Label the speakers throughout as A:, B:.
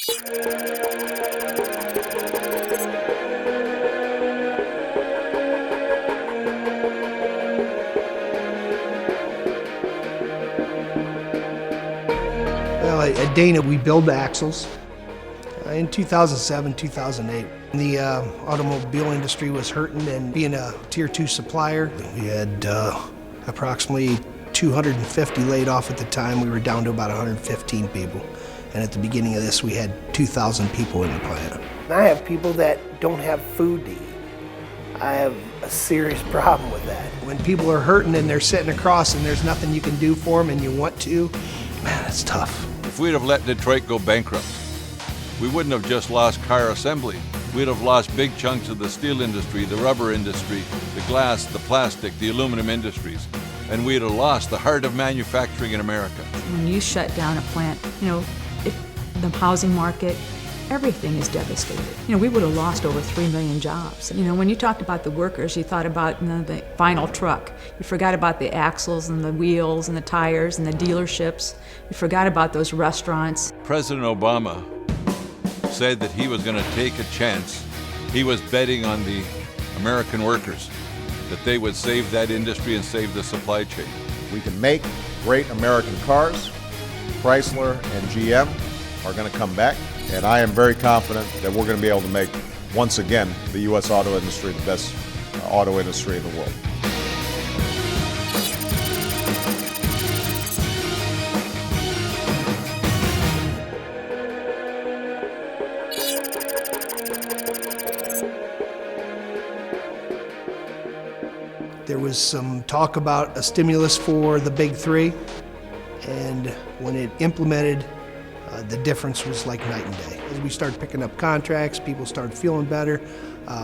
A: Well, at Dana, we build axles. In 2007, 2008, the automobile industry was hurting, and being a Tier 2 supplier, we had approximately 250 laid off at the time. We were down to about 115 people. And at the beginning of this, we had 2,000 people in the plant. I have people that don't have food to eat. I have a serious problem with that. When people are hurting and they're sitting across and there's nothing you can do for them and you want to, man, it's tough.
B: If we'd have let Detroit go bankrupt, we wouldn't have just lost car assembly. We'd have lost big chunks of the steel industry, the rubber industry, the glass, the plastic, the aluminum industries, and we'd have lost the heart of manufacturing in America.
C: When you shut down a plant, the housing market, everything is devastated. We would have lost over 3 million jobs. When you talked about the workers, you thought about the final truck. You forgot about the axles and the wheels and the tires and the dealerships. You forgot about those restaurants.
B: President Obama said that he was going to take a chance. He was betting on the American workers, that they would save that industry and save the supply chain.
D: We can make great American cars. Chrysler and GM are going to come back, and I am very confident that we're going to be able to make, once again, the U.S. auto industry the best auto industry in the world.
A: There was some talk about a stimulus for the big three, and when it implemented, the difference was like night and day. As we started picking up contracts, people started feeling better,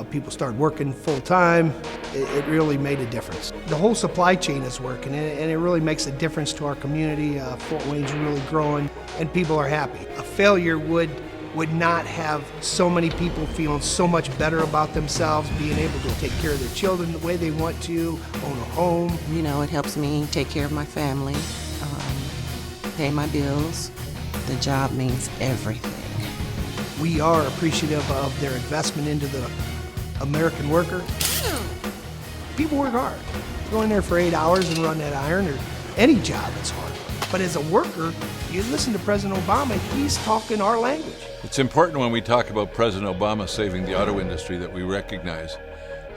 A: people started working full time. It really made a difference. The whole supply chain is working, and it really makes a difference to our community. Fort Wayne's really growing, and people are happy. A failure would not have so many people feeling so much better about themselves, being able to take care of their children the way they want to, own a home.
E: It helps me take care of my family, pay my bills. The job means everything.
A: We are appreciative of their investment into the American worker. People work hard. Go in there for 8 hours and run that iron, or any job is hard. But as a worker, you listen to President Obama, he's talking our language.
B: It's important when we talk about President Obama saving the auto industry that we recognize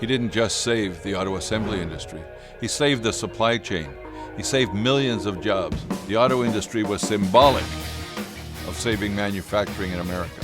B: he didn't just save the auto assembly industry. He saved the supply chain. He saved millions of jobs. The auto industry was symbolic of saving manufacturing in America.